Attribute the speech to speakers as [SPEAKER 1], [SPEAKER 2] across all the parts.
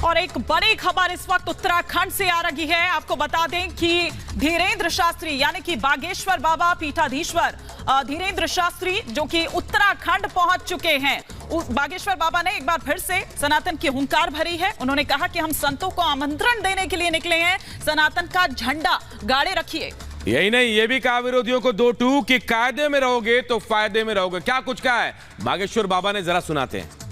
[SPEAKER 1] और एक बड़ी खबर इस वक्त उत्तराखंड से आ रही है। आपको बता दें कि धीरेन्द्र शास्त्री यानी कि बागेश्वर बाबा पीठाधीश्वर धीरेन्द्र शास्त्री जो कि उत्तराखंड पहुंच चुके हैं। बागेश्वर बाबा ने एक बार फिर से सनातन की हुंकार भरी है। उन्होंने कहा कि हम संतों को आमंत्रण देने के लिए निकले हैं, सनातन का झंडा गाड़े रखिए।
[SPEAKER 2] यही नहीं, ये भी कहा विरोधियों को दो टूक कि कायदे में रहोगे तो फायदे में रहोगे। क्या कुछ कहा है बागेश्वर बाबा ने, जरा सुनाते हैं।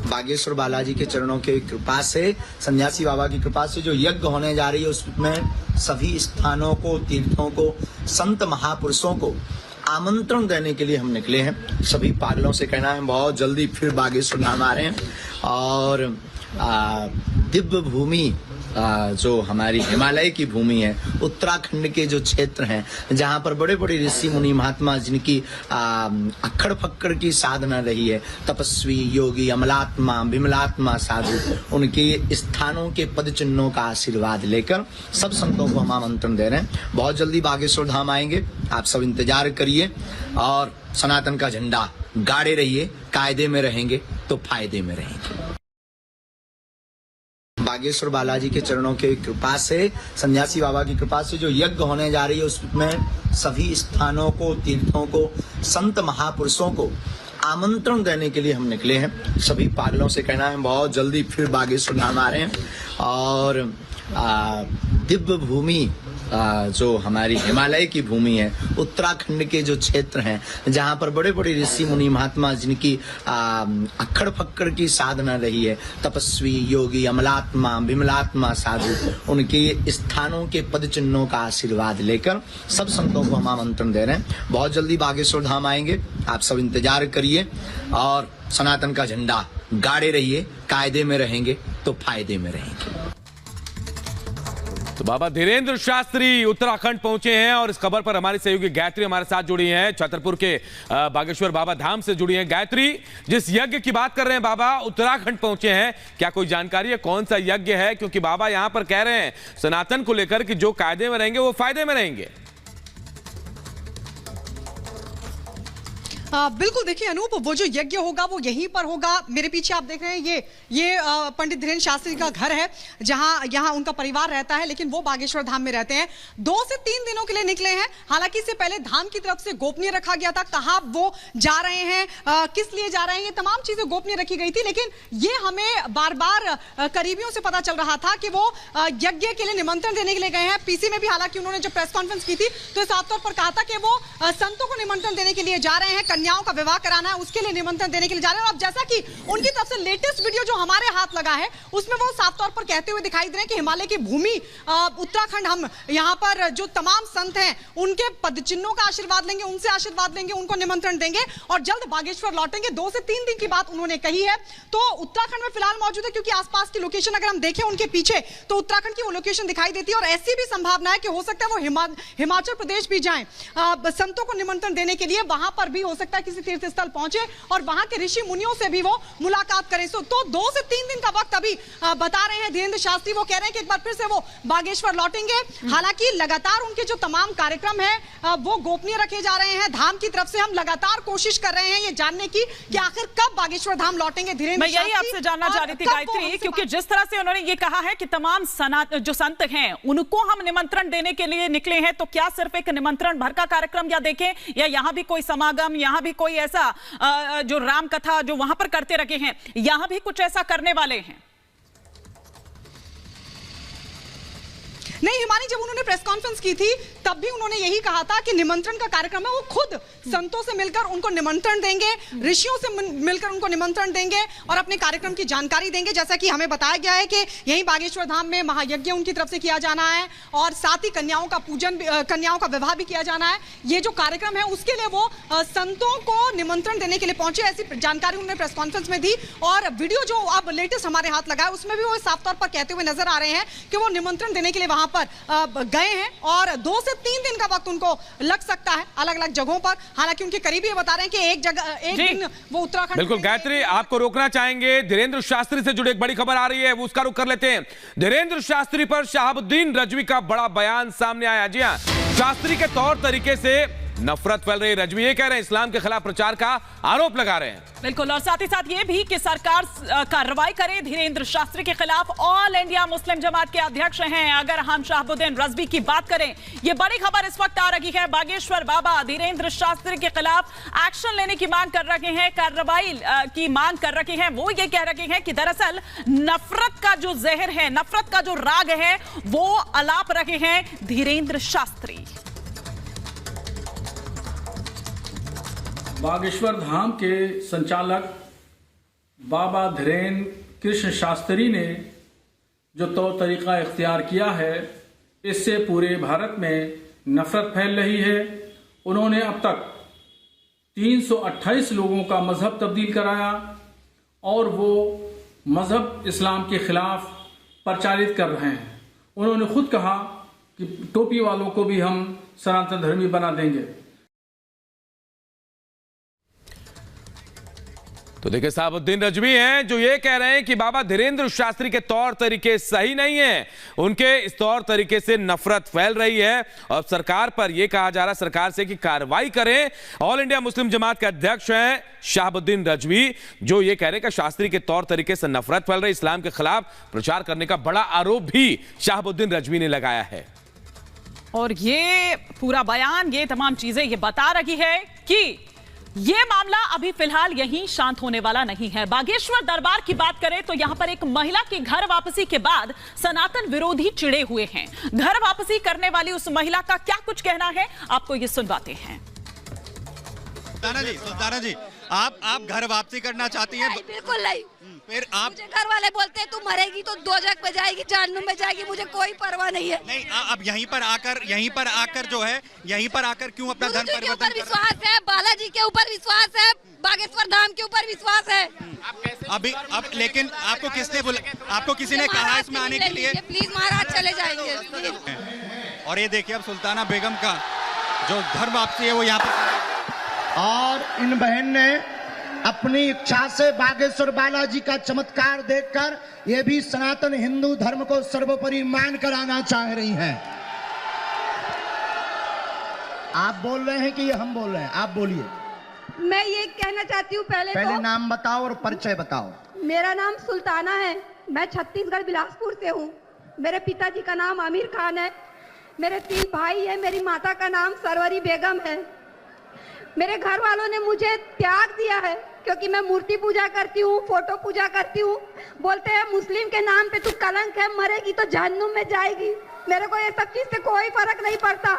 [SPEAKER 3] बागेश्वर बालाजी के चरणों के कृपा से, सन्यासी बाबा की कृपा से जो यज्ञ होने जा रही है उसमें सभी स्थानों को, तीर्थों को, संत महापुरुषों को आमंत्रण देने के लिए हम निकले हैं। सभी पागलों से कहना है बहुत जल्दी फिर बागेश्वर धाम आ रहे हैं और दिव्य भूमि जो हमारी हिमालय की भूमि है, उत्तराखंड के जो क्षेत्र हैं जहां पर बड़े बड़े ऋषि मुनि महात्मा जिनकी अक्खड़ फक्कड़ की साधना रही है, तपस्वी योगी अमलात्मा विमलात्मा साधु, उनके स्थानों के पद चिन्हों का आशीर्वाद लेकर सब संतों को हम आमंत्रण दे रहे हैं। बहुत जल्दी बागेश्वर धाम आएंगे, आप सब इंतजार करिए और सनातन का झंडा गाड़े रहिए। कायदे में रहेंगे तो फायदे में रहेंगे। बागेश्वर बालाजी के चरणों के कृपा से, सन्यासी बाबा की कृपा से जो यज्ञ होने जा रही है उसमें सभी स्थानों को, तीर्थों को, संत महापुरुषों को आमंत्रण देने के लिए हम निकले हैं। सभी पागलों से कहना है बहुत जल्दी फिर बागेश्वर धाम आ रहे हैं और दिव्य भूमि जो हमारी हिमालय की भूमि है, उत्तराखंड के जो क्षेत्र हैं जहां पर बड़े बड़े ऋषि मुनि महात्मा जिनकी अक्खड़ फक्कड़ की साधना रही है, तपस्वी योगी अमलात्मा विमलात्मा साधु, उनके स्थानों के पद चिन्हों का आशीर्वाद लेकर सब संतों को हम आमंत्रण दे रहे हैं। बहुत जल्दी बागेश्वर धाम आएंगे, आप सब इंतजार करिए और सनातन का झंडा गाड़े रहिए। कायदे में रहेंगे तो फायदे में रहेंगे।
[SPEAKER 2] तो बाबा धीरेन्द्र शास्त्री उत्तराखंड पहुंचे हैं और इस खबर पर हमारी सहयोगी गायत्री हमारे साथ जुड़ी हैं, छतरपुर के बागेश्वर बाबा धाम से जुड़ी हैं। गायत्री, जिस यज्ञ की बात कर रहे हैं बाबा उत्तराखंड पहुंचे हैं, क्या कोई जानकारी है कौन सा यज्ञ है? क्योंकि बाबा यहां पर कह रहे हैं सनातन को लेकर कि जो कायदे में रहेंगे वो फायदे में रहेंगे।
[SPEAKER 4] बिल्कुल, देखिए अनूप, वो जो यज्ञ होगा वो यहीं पर होगा। मेरे पीछे आप देख रहे हैं ये पंडित धीरेन्द्र शास्त्री का घर है जहां यहाँ उनका परिवार रहता है, लेकिन वो बागेश्वर धाम में रहते हैं। 2 से 3 दिनों के लिए निकले हैं। हालांकि इससे पहले धाम की तरफ से गोपनीय रखा गया था, कहाँ वो जा रहे हैं, किस लिए जा रहे हैं, ये तमाम चीजें गोपनीय रखी गई थी। लेकिन ये हमें बार बार करीबियों से पता चल रहा था कि वो यज्ञ के लिए निमंत्रण देने के लिए गए हैं। पीसी में भी हालांकि उन्होंने जब प्रेस कॉन्फ्रेंस की थी तो साफ तौर पर कहा था कि वो संतों को निमंत्रण देने के लिए जा रहे हैं, कन्याओं का विवाह कराना है उसके लिए निमंत्रण देने के लिए जा रहे हैं। और अब जैसा कि उनकी तरफ से लेटेस्ट वीडियो जो हमारे हाथ लगा है उसमें वो साफ तौर पर कहते हुए दिखाई दे रहे हैं कि हिमालय की भूमि उत्तराखंड, हम यहाँ पर जो तमाम संत हैं उनके पद चिन्हों का आशीर्वाद लेंगे, उनसे आशीर्वाद लेंगे, उनको निमंत्रण देंगे और जल्द बागेश्वर लौटेंगे। 2 से 3 दिन की बात उन्होंने कही है। तो उत्तराखंड में फिलहाल मौजूद है क्योंकि आसपास की लोकेशन अगर हम देखें उनके पीछे तो उत्तराखंड की वो लोकेशन दिखाई देती है और ऐसी भी संभावना है कि हो सकता है वो हिमाचल प्रदेश भी जाएं संतों को निमंत्रण देने के लिए। वहां पर भी हो सकता है किसी तीर्थ स्थल पहुंचे और वहां के ऋषि मुनियों से भी वो मुलाकात करें। तो 2 से 3 दिन का वक्त अभी बता रहे हैं धीरेन्द्र शास्त्री। वो कह रहे हैं कि एक बार फिर से वो बागेश्वर लौटेंगे। हालांकि लगातार उनके जो तमाम कार्यक्रम है वो गोपनीय रखे जा रहे हैं। धाम की तरफ से हम लगातार कोशिश कर रहे हैं ये जानने की कि आखिर कब बागेश्वर धाम लौटेंगे धीरेन्द्र शास्त्री।
[SPEAKER 1] मैं यही आपसे जानना चाह रही थी गायत्री, क्योंकि जिस तरह से उन्होंने ये कहा है कि तमाम जो संत हैं उनको हम निमंत्रण देने के लिए निकले हैं, तो क्या सिर्फ एक निमंत्रण भर का कार्यक्रम या देखें या यहाँ भी कोई समागम, यहाँ भी कोई ऐसा जो राम कथा जो वहां पर करते रखे हैं, यहां भी कुछ ऐसा करने वाले हैं?
[SPEAKER 4] नहीं हिमानी, जब उन्होंने प्रेस कॉन्फ्रेंस की थी तब भी उन्होंने यही कहा था कि निमंत्रण का कार्यक्रम है, वो खुद संतों से मिलकर उनको निमंत्रण देंगे, ऋषियों से मिलकर उनको निमंत्रण देंगे और अपने कार्यक्रम की जानकारी देंगे। जैसा कि हमें बताया गया है कि यही बागेश्वर धाम में महायज्ञ उनकी तरफ से किया जाना है और साथ ही कन्याओं का पूजन, कन्याओं का विवाह भी किया जाना है। ये जो कार्यक्रम है उसके लिए वो संतों को निमंत्रण देने के लिए पहुंचे, ऐसी जानकारी उन्होंने प्रेस कॉन्फ्रेंस में दी। और वीडियो जो अब लेटेस्ट हमारे हाथ लगा है उसमें भी वो साफ तौर पर कहते हुए नजर आ रहे हैं कि वो निमंत्रण देने के लिए वहां पर गए हैं और 2 से 3 दिन का वक्त उनको लग सकता है अलग अलग जगहों पर। हालांकि उनके करीबी ये बता रहे हैं कि एक दिन वो उत्तराखंड।
[SPEAKER 2] बिल्कुल गायत्री, आपको रोकना चाहेंगे, धीरेन्द्र शास्त्री से जुड़ी एक बड़ी खबर आ रही है, वो उसका रुख कर लेते हैं। धीरेन्द्र शास्त्री पर शहाबुद्दीन रजवी का बड़ा बयान सामने आया। जी हां, शास्त्री के तौर तरीके से नफरत फैल रही है। रजवी ये कह रहे हैं, इस्लाम के खिलाफ प्रचार का आरोप लगा रहे हैं।
[SPEAKER 1] बिल्कुल, और साथ ही साथ ये भी कि सरकार कार्रवाई करे धीरेन्द्र शास्त्री के खिलाफ। ऑल इंडिया मुस्लिम जमात के अध्यक्ष हैं अगर हम शहाबुद्दीन रजवी की बात करें। ये बड़ी खबर इस वक्त आ रही है, बागेश्वर बाबा धीरेन्द्र शास्त्री के खिलाफ एक्शन लेने की मांग कर रहे हैं, कार्रवाई की मांग कर रहे हैं। वो ये कह रहे हैं कि दरअसल नफरत का जो जहर है, नफरत का जो राग है, वो अलाप रहे हैं धीरेन्द्र शास्त्री।
[SPEAKER 5] बागेश्वर धाम के संचालक बाबा धीरेन्द्र कृष्ण शास्त्री ने जो तौर तरीका इख्तियार किया है, इससे पूरे भारत में नफरत फैल रही है। उन्होंने अब तक 328 लोगों का मजहब तब्दील कराया और वो मजहब इस्लाम के खिलाफ प्रचारित कर रहे हैं। उन्होंने खुद कहा कि टोपी वालों को भी हम सनातन धर्मी बना देंगे।
[SPEAKER 2] तो देखिए, शहाबुद्दीन रजवी हैं जो ये कह रहे हैं कि बाबा धीरेन्द्र शास्त्री के तौर तरीके सही नहीं है, उनके इस तौर तरीके से नफरत फैल रही है और सरकार पर यह कहा जा रहा है सरकार से कि कार्रवाई करें। ऑल इंडिया मुस्लिम जमात के अध्यक्ष हैं शहाबुद्दीन रजवी, जो ये कह रहे हैं कि शास्त्री के तौर तरीके से नफरत फैल रही, इस्लाम के खिलाफ प्रचार करने का बड़ा आरोप भी शहाबुद्दीन रजवी ने लगाया है।
[SPEAKER 1] और ये पूरा बयान, ये तमाम चीजें ये बता रही है कि ये मामला अभी फिलहाल यहीं शांत होने वाला नहीं है। बागेश्वर दरबार की बात करें तो यहां पर एक महिला की घर वापसी के बाद सनातन विरोधी चिढ़े हुए हैं। घर वापसी करने वाली उस महिला का क्या कुछ कहना है, आपको ये सुनवाते हैं।
[SPEAKER 6] सुल्ताना जी, आप घर वापसी करना चाहती हैं?
[SPEAKER 7] बिल्कुल नहीं।
[SPEAKER 6] फिर आप,
[SPEAKER 7] मुझे घर वाले बोलते हैं तू मरेगी तो दोजख में जाएगी, जहन्नुम में जाएगी, मुझे कोई परवाह नहीं है।
[SPEAKER 6] नहीं, अब यहीं पर आकर जो है, यहीं पर आकर क्यों अपना धर्म परिवर्तन कर रहे हैं?
[SPEAKER 7] विश्वास है, बालाजी के ऊपर विश्वास है, बागेश्वर धाम के ऊपर विश्वास है।
[SPEAKER 6] अब लेकिन आपको किसी ने कहा इसमें आने के लिए?
[SPEAKER 7] प्लीज महाराज चले जाएंगे।
[SPEAKER 6] और ये देखिए, अब सुल्ताना बेगम का जो धर्म वापसी है वो यहाँ पर,
[SPEAKER 8] और इन बहन ने अपनी इच्छा से बागेश्वर बालाजी का चमत्कार देखकर ये भी सनातन हिंदू धर्म को सर्वोपरि मान कर आना चाह रही हैं। आप बोल रहे हैं कि ये हम बोल रहे हैं? आप बोलिए।
[SPEAKER 7] मैं ये कहना चाहती हूँ, पहले
[SPEAKER 8] नाम बताओ और परिचय बताओ।
[SPEAKER 7] मेरा नाम सुल्ताना है, मैं छत्तीसगढ़ बिलासपुर से हूँ। मेरे पिताजी का नाम आमिर खान है, मेरे 3 भाई है, मेरी माता का नाम सरवरी बेगम है। मेरे घर वालों ने मुझे त्याग दिया है क्योंकि मैं मूर्ति पूजा करती हूँ, फोटो पूजा करती हूँ। बोलते हैं मुस्लिम के नाम पे तू कलंक है, मरेगी तो जहन्नुम में जाएगी। मेरे को ये सब चीज से कोई फर्क नहीं पड़ता।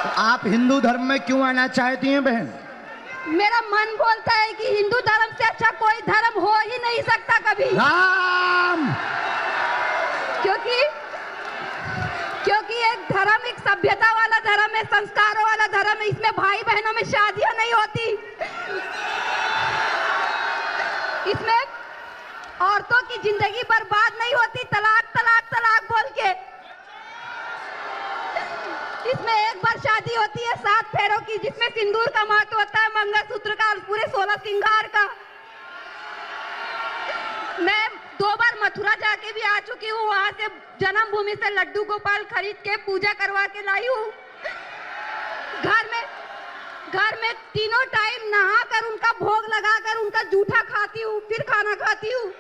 [SPEAKER 8] तो आप हिंदू धर्म में क्यों आना चाहती हैं बहन?
[SPEAKER 7] मेरा मन बोलता है कि हिंदू धर्म से अच्छा कोई धर्म हो ही नहीं सकता कभी।
[SPEAKER 8] राम!
[SPEAKER 7] क्योंकि एक धर्म एक सभ्यता वाला धर्म है, संस्कारों वाला धर्म है। इसमें भाई बहनों में शादियां नहीं होती, इसमें औरतों की जिंदगी बर्बाद नहीं होती तलाक तलाक तलाक बोल के। इसमें एक बार शादी होती है 7 फेरों की, जिसमें सिंदूर का महत्व होता है, मंगलसूत्र का, पूरे 16 श्रृंगार का। मैं 2 बार मथुरा जाके भी आ चुकी हूँ, वहां से जन्मभूमि से लड्डू गोपाल खरीद के पूजा करवा के लाई हूँ। घर में तीनों टाइम नहा कर उनका भोग लगाकर उनका जूठा खाती हूँ, फिर खाना खाती हूँ।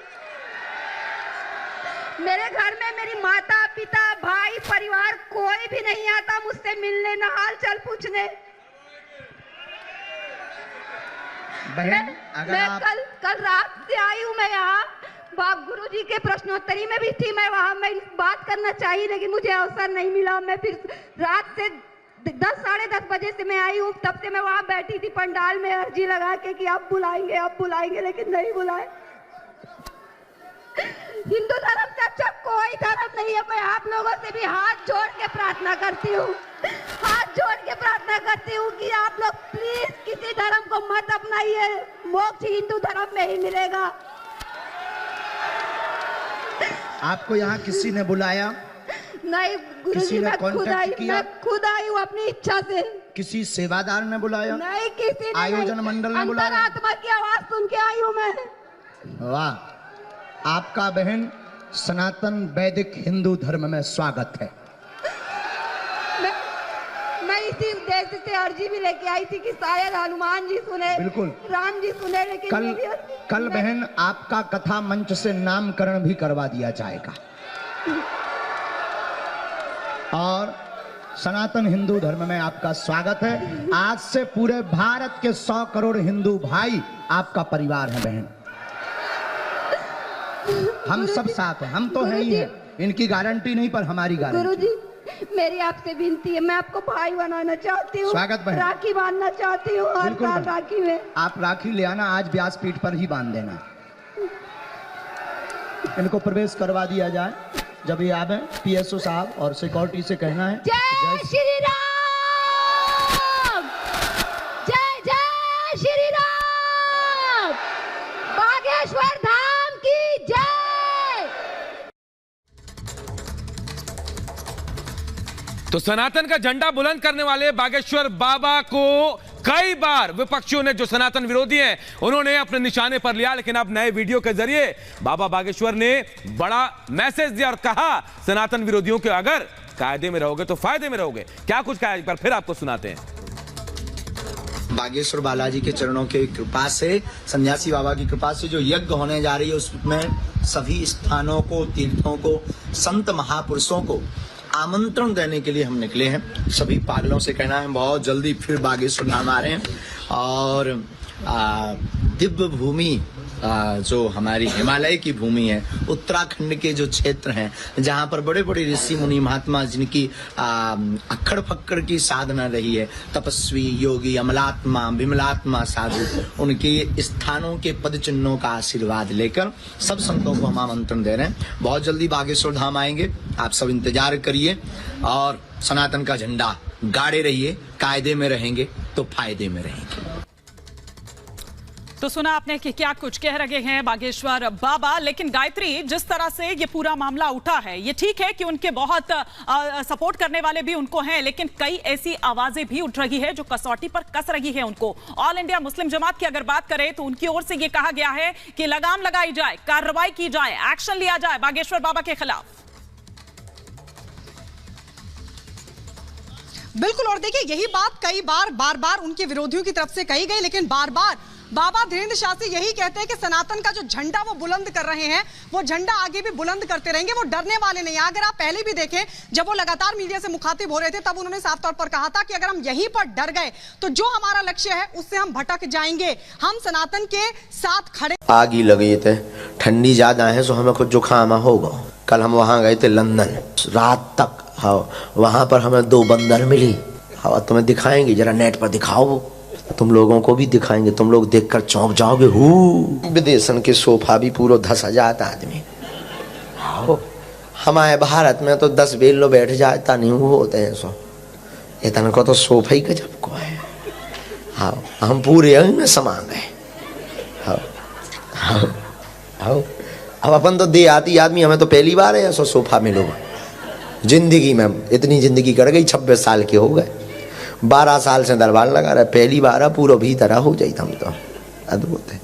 [SPEAKER 7] मेरे घर में मेरी माता पिता भाई परिवार कोई भी नहीं आता मुझसे मिलने, ना हाल चाल पूछने।
[SPEAKER 8] बहन,
[SPEAKER 7] मैं कल रात से आई हूँ। मैं यहाँ बाप गुरु जी के प्रश्नोत्तरी में भी थी, मैं वहां मैं बात करना चाहिए लेकिन मुझे अवसर नहीं मिला। मैं फिर रात से 10 साढ़े 10 बजे से मैं आई हूँ, तब से मैं वहां बैठी थी पंडाल में अर्जी लगा के कि आप बुलाएंगे, लेकिन नहीं बुलाए। हिंदू धर्म से अच्छा कोई धर्म नहीं है। मैं आप लोगों से भी हाथ जोड़ के प्रार्थना करती हूँ कि आप लोग प्लीज किसी धर्म को मत अपनाइए, मोक्ष हिंदू धर्म में ही मिलेगा।
[SPEAKER 8] आपको यहाँ किसी ने बुलाया?
[SPEAKER 7] नहीं गुरुजी, मैं खुद आई हूँ अपनी इच्छा से।
[SPEAKER 8] किसी सेवादार ने बुलाया?
[SPEAKER 7] नहीं, किसी ने
[SPEAKER 8] आयोजन मंडल ने बुलाया?
[SPEAKER 7] अंतरात्मा की आवाज सुन के आई हूँ मैं।
[SPEAKER 8] वाह! आपका बहन सनातन वैदिक हिंदू धर्म में स्वागत है।
[SPEAKER 7] थी, देश से अर्जी भी लेके आई थी कि शायद हनुमान जी सुने,
[SPEAKER 8] बिल्कुल
[SPEAKER 7] राम जी सुने, लेकिन
[SPEAKER 8] कल बहन आपका कथा मंच से नामकरण भी करवा दिया जाएगा। और सनातन हिंदू धर्म में आपका स्वागत है। आज से पूरे भारत के 100 करोड़ हिंदू भाई आपका परिवार है बहन। हम सब साथ हैं, हम तो हैं ही हैं। इनकी गारंटी नहीं पर हमारी गारंटी।
[SPEAKER 7] गुरुजी, मेरी आपसे विनती है, मैं आपको भाई बनाना चाहती हूँ।
[SPEAKER 8] स्वागत बहन।
[SPEAKER 7] राखी बांधना चाहती हूँ हर साल राखी में।
[SPEAKER 8] आप राखी ले आना, आज व्यासपीठ पर ही बांध देना। इनको प्रवेश करवा दिया जाए। जब ये आवे पीएसओ साहब और सिक्योरिटी से कहना है
[SPEAKER 7] जय श्री राम, जय जय श्री राम, बागेश्वर धाम की जय।
[SPEAKER 2] तो सनातन का झंडा बुलंद करने वाले बागेश्वर बाबा को कई बार विपक्षियों ने, जो सनातन विरोधी हैं, उन्होंने अपने निशाने पर लिया। लेकिन अब नए वीडियो के जरिए बाबा बागेश्वर ने बड़ा मैसेज दिया और कहा सनातन विरोधियों के अगर कायदे में रहोगे तो फायदे में रहोगे। क्या कुछ कहा, एक बार फिर आपको सुनाते हैं।
[SPEAKER 3] बागेश्वर बालाजी के चरणों की कृपा से, सन्यासी बाबा की कृपा से जो यज्ञ होने जा रही है उसमें सभी स्थानों को, तीर्थों को, संत महापुरुषों को आमंत्रण देने के लिए हम निकले हैं। सभी पागलों से कहना है बहुत जल्दी फिर बागेश्वर धाम आ रहे हैं। और दिव्य भूमि जो हमारी हिमालय की भूमि है, उत्तराखंड के जो क्षेत्र हैं जहाँ पर बड़े बड़े ऋषि मुनि महात्मा जिनकी अक्खड़ फक्कड़ की साधना रही है, तपस्वी योगी अमलात्मा विमलात्मा साधु, उनके स्थानों के पद चिन्हों का आशीर्वाद लेकर सब संतों को हम आमंत्रण दे रहे हैं। बहुत जल्दी बागेश्वर धाम आएंगे, आप सब इंतजार करिए और सनातन का झंडा गाड़े रहिए। कायदे में रहेंगे तो फायदे में रहेंगे।
[SPEAKER 1] तो सुना आपने कि क्या कुछ कह रहे हैं बागेश्वर बाबा। लेकिन गायत्री, जिस तरह से ये पूरा मामला उठा है, ये ठीक है कि उनके बहुत सपोर्ट करने वाले भी उनको हैं, लेकिन कई ऐसी आवाजें भी उठ रही है जो कसौटी पर कस रही है उनको। ऑल इंडिया मुस्लिम जमात की अगर बात करें तो उनकी ओर से ये कहा गया है कि लगाम लगाई जाए, कार्रवाई की जाए, एक्शन लिया जाए बागेश्वर बाबा के खिलाफ।
[SPEAKER 4] बिल्कुल, और देखिए यही बात कई बार बार उनके विरोधियों की तरफ से कही गई, लेकिन बार बार बाबा धीरेन्द्र शास्त्री यही कहते हैं कि सनातन का जो झंडा वो बुलंद कर रहे हैं, वो झंडा आगे भी बुलंद करते रहेंगे, वो डरने वाले नहीं। अगर आप पहले भी देखें, जब वो लगातार मीडिया से मुखातिब हो रहे थे, तब उन्होंने साफ तौर पर कहा था कि अगर हम यहीं पर डर गए तो जो हमारा लक्ष्य है उससे हम भटक जाएंगे, हम सनातन के साथ खड़े।
[SPEAKER 9] आग ही लगी थे, ठंडी ज्यादा है सो हमें कुछ जुकाम होगा। कल हम वहां गए थे लंदन, रात तक। हाँ, वहां पर हमें 2 बंदर मिली। हाँ, तुम्हें दिखाएंगे, जरा नेट पर दिखाओ, तुम लोगों को भी दिखाएंगे, तुम लोग देखकर चौंक जाओगे। विदेशन के सोफा भी पूरा धस जाता आदमी। हमारे भारत में तो 10 बेलो बैठ जाता नहीं होते हैं सो, इतना को तो सोफा ही गजब को है। हाँ, हम पूरे में समा गए। हाँ, अब अपन तो देहाती आदमी, हमें तो पहली बार है सो सोफा मिलो जिंदगी में। इतनी जिंदगी कर गई, 26 साल के हो गए, 12 साल से दरबार लगा रहा, पहली बार पूरा भी तरह हो जाई। हम तो अद्भुत है।